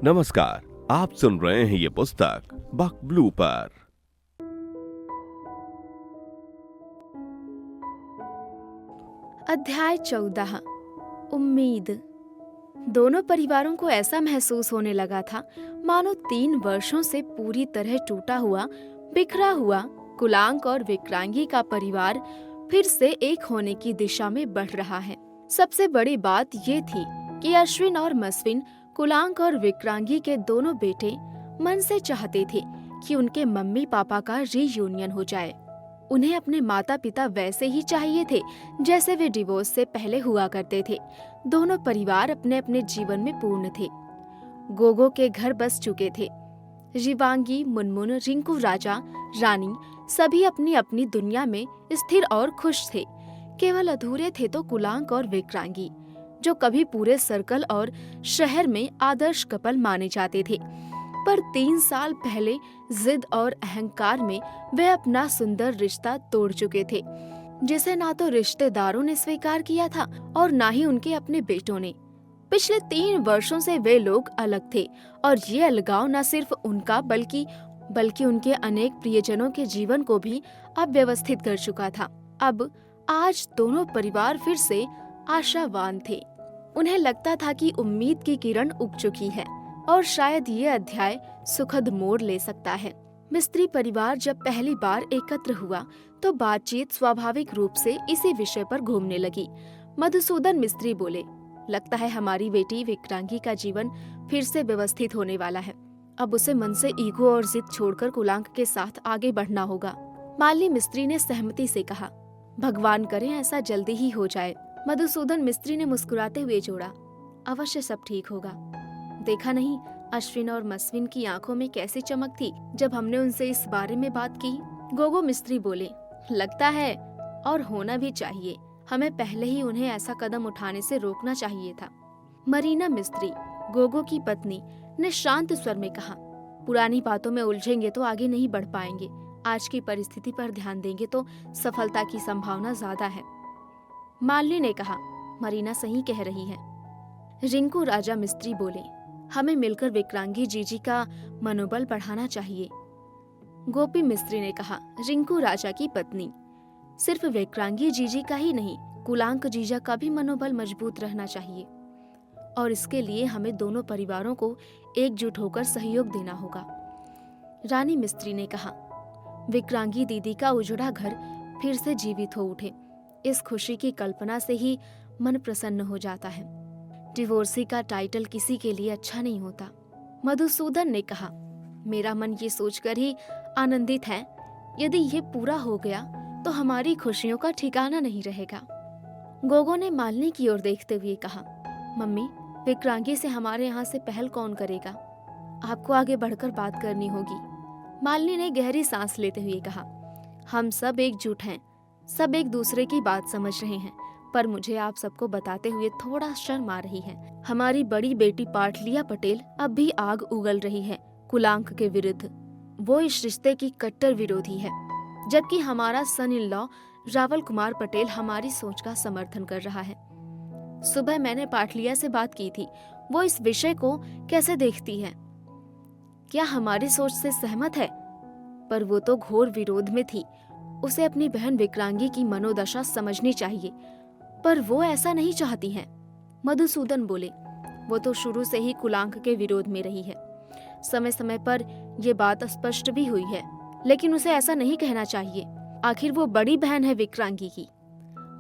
नमस्कार, आप सुन रहे हैं ये पुस्तक बक ब्लू पर। अध्याय 14 उम्मीद। दोनों परिवारों को ऐसा महसूस होने लगा था मानो 3 वर्षों से पूरी तरह टूटा हुआ, बिखरा हुआ कुलांक और विक्रांगी का परिवार फिर से एक होने की दिशा में बढ़ रहा है। सबसे बड़ी बात ये थी कि अश्विन और मस्विन, कुलांक और विक्रांगी के दोनों बेटे मन से चाहते थे कि उनके मम्मी पापा का रीयूनियन हो जाए। उन्हें अपने माता पिता वैसे ही चाहिए थे जैसे वे डिवोर्स से पहले हुआ करते थे। दोनों परिवार अपने अपने जीवन में पूर्ण थे। गोगो के घर बस चुके थे। रिवांगी, मुनमुन, रिंकू राजा, रानी सभी अपनी अपनी दुनिया में स्थिर और खुश थे। केवल अधूरे थे तो कुलांक और विक्रांगी, जो कभी पूरे सर्कल और शहर में आदर्श कपल माने जाते थे, पर 3 साल पहले जिद और अहंकार में वे अपना सुंदर रिश्ता तोड़ चुके थे, जिसे ना तो रिश्तेदारों ने स्वीकार किया था और ना ही उनके अपने बेटों ने। पिछले 3 वर्षों से वे लोग अलग थे और ये अलगाव न सिर्फ उनका बल्कि उनके अनेक प्रियजनों के जीवन को भी अव्यवस्थित कर चुका था। अब आज दोनों परिवार फिर से आशावान थे। उन्हें लगता था कि उम्मीद की किरण उग चुकी है और शायद ये अध्याय सुखद मोड़ ले सकता है। मिस्त्री परिवार जब पहली बार एकत्र हुआ तो बातचीत स्वाभाविक रूप से इसी विषय पर घूमने लगी। मधुसूदन मिस्त्री बोले, लगता है हमारी बेटी विक्रांगी का जीवन फिर से व्यवस्थित होने वाला है। अब उसे मन से ईगो और जिद छोड़कर कुलांक के साथ आगे बढ़ना होगा। माली मिस्त्री ने सहमति से कहा, भगवान करे ऐसा जल्दी ही हो जाए। मधुसूदन मिस्त्री ने मुस्कुराते हुए जोड़ा, अवश्य सब ठीक होगा। देखा नहीं अश्विन और मस्विन की आंखों में कैसी चमक थी जब हमने उनसे इस बारे में बात की। गोगो मिस्त्री बोले, लगता है और होना भी चाहिए। हमें पहले ही उन्हें ऐसा कदम उठाने से रोकना चाहिए था। मरीना मिस्त्री, गोगो की पत्नी, ने शांत स्वर में कहा, पुरानी बातों में उलझेंगे तो आगे नहीं बढ़ पाएंगे। आज की परिस्थिति पर ध्यान देंगे तो सफलता की संभावना ज्यादा है। मालिनी ने कहा, मरीना सही कह रही है। रिंकू राजा मिस्त्री बोले, हमें मिलकर विक्रांगी जीजी का मनोबल बढ़ाना चाहिए। गोपी मिस्त्री ने कहा, रिंकू राजा की पत्नी, सिर्फ विक्रांगी जीजी का ही नहीं, कुलांक जीजा का भी मनोबल मजबूत रहना चाहिए और इसके लिए हमें दोनों परिवारों को एकजुट होकर सहयोग देना होगा। रानी मिस्त्री ने कहा, विक्रांगी दीदी का उजड़ा घर फिर से जीवित हो उठे, इस खुशी की कल्पना से ही मन प्रसन्न हो जाता है। डिवोर्सी का टाइटल किसी के लिए अच्छा नहीं होता। मधुसूदन ने कहा, मेरा मन ये सोचकर ही आनंदित है, यदि ये पूरा हो गया तो हमारी खुशियों का ठिकाना नहीं रहेगा। गोगो ने मालिनी की ओर देखते हुए कहा, मम्मी, विक्रांगी से हमारे यहाँ से पहल कौन करेगा? आपको आगे बढ़कर बात करनी होगी। मालिनी ने गहरी सांस लेते हुए कहा, हम सब एकजुट हैं, सब एक दूसरे की बात समझ रहे हैं, पर मुझे आप सबको बताते हुए थोड़ा शर्म आ रही है। हमारी बड़ी बेटी पाटलिया पटेल अब भी आग उगल रही है कुलांक के विरुद्ध। वो इस रिश्ते की कट्टर विरोधी है, जबकि हमारा सन इन लॉ रावल कुमार पटेल हमारी सोच का समर्थन कर रहा है। सुबह मैंने पाटलिया से बात की थी, वो इस विषय को कैसे देखती है? क्या हमारी सोच से सहमत है? पर वो तो घोर विरोध में थी। उसे अपनी बहन विक्रांगी की मनोदशा समझनी चाहिए, पर वो ऐसा नहीं चाहती है। मधुसूदन बोले, वो तो शुरू से ही कुलांक के विरोध में रही है। समय समय पर ये बात स्पष्ट भी हुई है, लेकिन उसे ऐसा नहीं कहना चाहिए। आखिर वो बड़ी बहन है विक्रांगी की।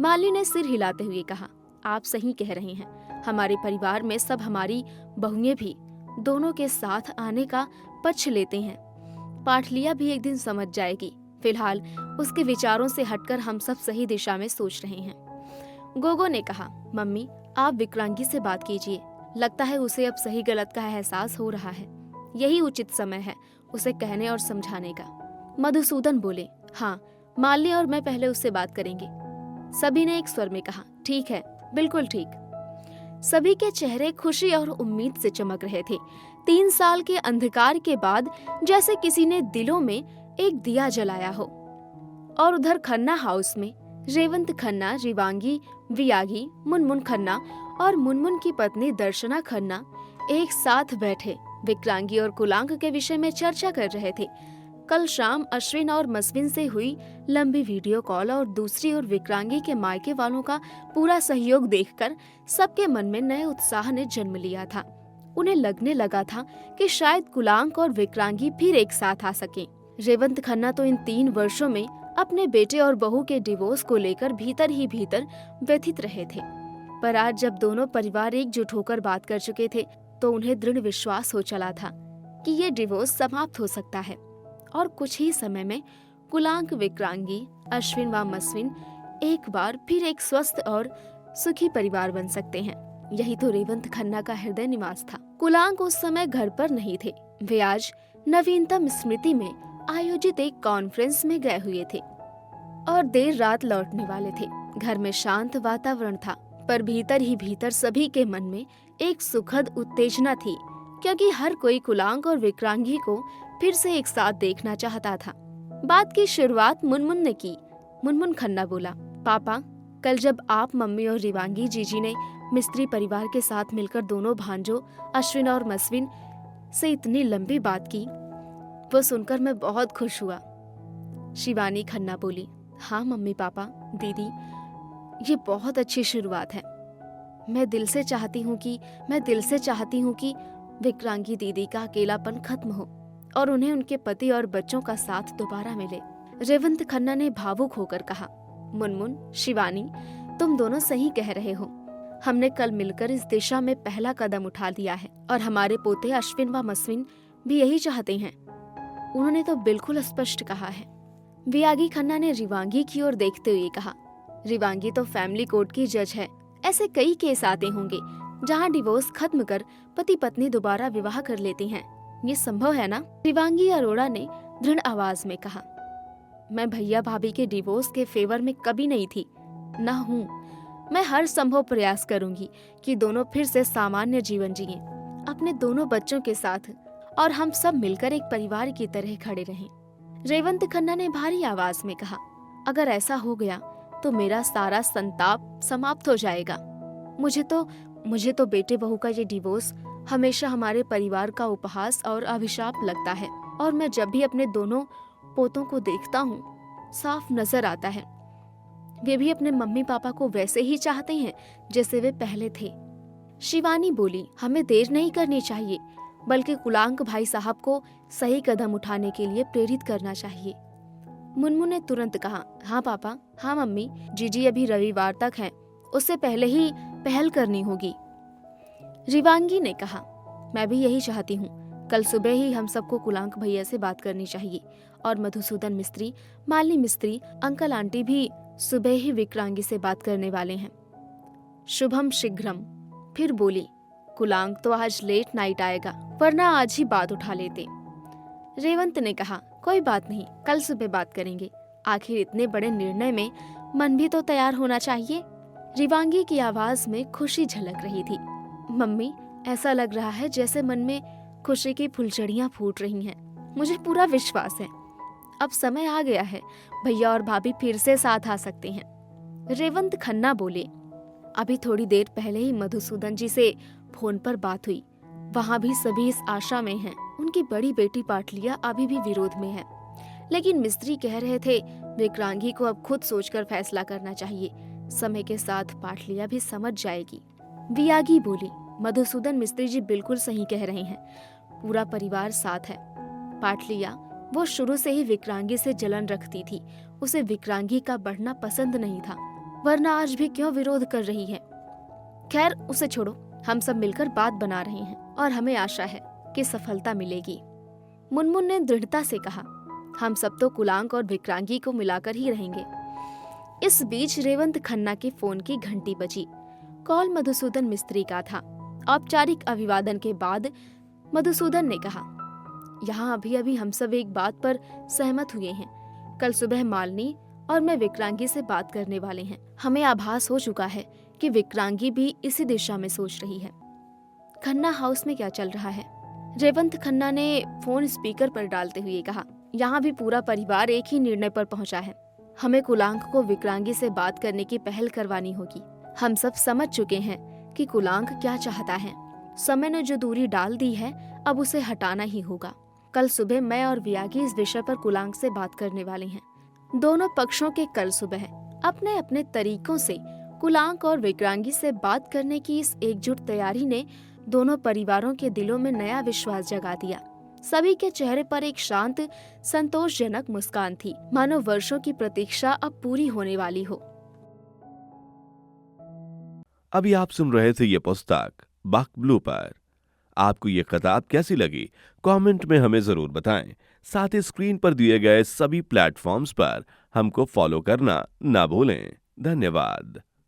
माली ने सिर हिलाते हुए कहा, आप सही कह रहे हैं। हमारे परिवार में सब, हमारी बहुएं भी, दोनों के साथ आने का पक्ष लेते हैं। पाटलिया भी एक दिन समझ जाएगी। फिलहाल उसके विचारों से हटकर हम सब सही दिशा में सोच रहे हैं। गोगो ने कहा, मम्मी, आप विक्रांगी से बात कीजिए। लगता है उसे अब सही गलत का एहसास हो रहा है। यही उचित समय है उसे कहने और समझाने का। मधुसूदन बोले, हाँ, मालिनी और मैं पहले उससे बात करेंगे। सभी ने एक स्वर में कहा, ठीक है, बिल्कुल ठीक। सभी के चेहरे खुशी और उम्मीद से चमक रहे थे। 3 साल के अंधकार के बाद जैसे किसी ने दिलों में एक दिया जलाया हो। और उधर खन्ना हाउस में रेवंत खन्ना, रिवांगी, वियागी, मुनमुन खन्ना और मुनमुन की पत्नी दर्शना खन्ना एक साथ बैठे विक्रांगी और कुलांक के विषय में चर्चा कर रहे थे। कल शाम अश्विन और मस्विन से हुई लंबी वीडियो कॉल और दूसरी ओर विक्रांगी के मायके वालों का पूरा सहयोग देखकर सबके मन में नए उत्साह ने जन्म लिया था। उन्हें लगने लगा था कि शायद कुलांक और विक्रांगी फिर एक साथ आ सकें। रेवंत खन्ना तो इन 3 वर्षों में अपने बेटे और बहू के डिवोर्स को लेकर भीतर ही भीतर व्यथित रहे थे, पर आज जब दोनों परिवार एकजुट होकर बात कर चुके थे तो उन्हें दृढ़ विश्वास हो चला था कि ये डिवोर्स समाप्त हो सकता है और कुछ ही समय में कुलांक, विक्रांगी, अश्विन व मस्विन एक बार फिर एक स्वस्थ और सुखी परिवार बन सकते हैं। यही तो रेवंत खन्ना का हृदय निवास था। कुलांक उस समय घर पर नहीं थे। वे आज नवीनतम स्मृति में आयोजित एक कॉन्फ्रेंस में गए हुए थे और देर रात लौटने वाले थे। घर में शांत वातावरण था, पर भीतर ही भीतर सभी के मन में एक सुखद उत्तेजना थी, क्योंकि हर कोई कुलांक और विक्रांगी को फिर से एक साथ देखना चाहता था। बात की शुरुआत मुनमुन ने की। मुनमुन खन्ना बोला, पापा, कल जब आप, मम्मी और रिवांगी जीजी ने मिस्त्री परिवार के साथ मिलकर दोनों भांजों अश्विन और मस्विन से इतनी लंबी बात की, वो सुनकर मैं बहुत खुश हुआ। शिवानी खन्ना बोली, हाँ मम्मी, पापा, दीदी, ये बहुत अच्छी शुरुआत है। मैं दिल से चाहती हूँ कि विक्रांगी दीदी का अकेलापन खत्म हो और उन्हें उनके पति और बच्चों का साथ दोबारा मिले। रेवंत खन्ना ने भावुक होकर कहा, मुनमुन, शिवानी, तुम दोनों सही कह रहे हो। हमने कल मिलकर इस दिशा में पहला कदम उठा दिया है और हमारे पोते अश्विन व मस्विन भी यही चाहते हैं। उन्होंने तो बिल्कुल स्पष्ट कहा है। वियागी खन्ना ने रिवांगी की ओर देखते हुए कहा, रिवांगी तो फैमिली कोर्ट की जज है। ऐसे कई केस आते होंगे जहाँ डिवोर्स खत्म कर पति पत्नी दोबारा विवाह कर लेती हैं। ये संभव है ना? रिवांगी अरोड़ा ने दृढ़ आवाज में कहा, मैं भैया भाभी के डिवोर्स के फेवर में कभी नहीं थी, न हूँ। मैं हर संभव प्रयास करूंगी कि दोनों फिर से सामान्य जीवन जिएं, अपने दोनों बच्चों के साथ, और हम सब मिलकर एक परिवार की तरह खड़े रहें। रेवंत खन्ना ने भारी आवाज में कहा, अगर ऐसा हो गया तो मेरा सारा संताप समाप्त हो जाएगा। मुझे तो बेटे बहू का ये डिवोर्स हमेशा हमारे परिवार का उपहास और अभिशाप लगता है, और मैं जब भी अपने दोनों पोतों को देखता हूँ साफ नजर आता है वे भी अपने मम्मी पापा को वैसे ही चाहते हैं जैसे वे पहले थे। शिवानी बोली, हमें देर नहीं करनी चाहिए, बल्कि कुलांक भाई साहब को सही कदम उठाने के लिए प्रेरित करना चाहिए। मुनमुन ने तुरंत कहा, हाँ पापा, हाँ मम्मी, जीजी अभी रविवार तक हैं, उससे पहले ही पहल करनी होगी। रिवांगी ने कहा, मैं भी यही चाहती हूँ। कल सुबह ही हम सबको कुलांक भैया से बात करनी चाहिए, और मधुसूदन मिस्त्री, मालिनी मिस्त्री, अंकल आंटी भी सुबह ही विक्रांगी से बात करने वाले हैं। शुभम शीघ्रम फिर बोली, कुलांक तो आज लेट नाइट आएगा, वरना आज ही बात उठा लेते। रेवंत ने कहा, कोई बात नहीं, कल सुबह बात करेंगे। आखिर इतने बड़े निर्णय में मन भी तो तैयार होना चाहिए। रिवांगी की आवाज में खुशी झलक रही थी। मम्मी, ऐसा लग रहा है जैसे मन में खुशी की फुलझड़ियां फूट रही हैं। मुझे पूरा विश्वास है अब समय आ गया है, भैया और भाभी फिर से साथ आ सकते हैं। रेवंत खन्ना बोले, अभी थोड़ी देर पहले ही मधुसूदन जी से फोन पर बात हुई। वहाँ भी सभी इस आशा में हैं। उनकी बड़ी बेटी पाटलिया अभी भी विरोध में है, लेकिन मिस्त्री कह रहे थे विक्रांगी को अब खुद सोचकर फैसला करना चाहिए। समय के साथ पाटलिया भी समझ जाएगी। वियागी बोली, मधुसूदन मिस्त्री जी बिल्कुल सही कह रहे हैं, पूरा परिवार साथ है। पाटलिया, वो शुरू से ही विक्रांगी से जलन रखती थी, उसे विक्रांगी का बढ़ना पसंद नहीं था, वरना आज भी क्यों विरोध कर रही है। खैर उसे छोड़ो, हम सब मिलकर बात बना रहे हैं और हमें आशा है कि सफलता मिलेगी। मुनमुन ने दृढ़ता से कहा, हम सब तो कुलांक और विक्रांगी को मिलाकर ही रहेंगे। इस बीच रेवंत खन्ना के फोन की घंटी बजी। कॉल मधुसूदन मिस्त्री का था। औपचारिक अभिवादन के बाद मधुसूदन ने कहा, यहाँ अभी हम सब एक बात पर सहमत हुए हैं। कल सुबह मालिनी और मैं विक्रांगी से बात करने वाले हैं। हमें आभास हो चुका है कि विक्रांगी भी इसी दिशा में सोच रही है। खन्ना हाउस में क्या चल रहा है? रेवंत खन्ना ने फोन स्पीकर पर डालते हुए कहा, यहाँ भी पूरा परिवार एक ही निर्णय पर पहुंचा है। हमें कुलांक को विक्रांगी से बात करने की पहल करवानी होगी। हम सब समझ चुके हैं कि कुलांक क्या चाहता है। समय ने जो दूरी डाल दी है, अब उसे हटाना ही होगा। कल सुबह मैं और वियागी इस विषय पर कुलांग से बात करने वाले हैं। दोनों पक्षों के कल सुबह अपने अपने तरीकों से कुलांग और विक्रांगी से बात करने की इस एकजुट तैयारी ने दोनों परिवारों के दिलों में नया विश्वास जगा दिया। सभी के चेहरे पर एक शांत, संतोषजनक मुस्कान थी, मानो वर्षों की प्रतीक्षा अब पूरी होने वाली हो। अभी आप सुन रहे थे ये पुस्तक बक ब्लू पर। आपको ये किताब कैसी लगी कमेंट में हमें जरूर बताएं। साथ ही स्क्रीन पर दिए गए सभी प्लेटफॉर्म्स पर हमको फॉलो करना ना भूलें। धन्यवाद।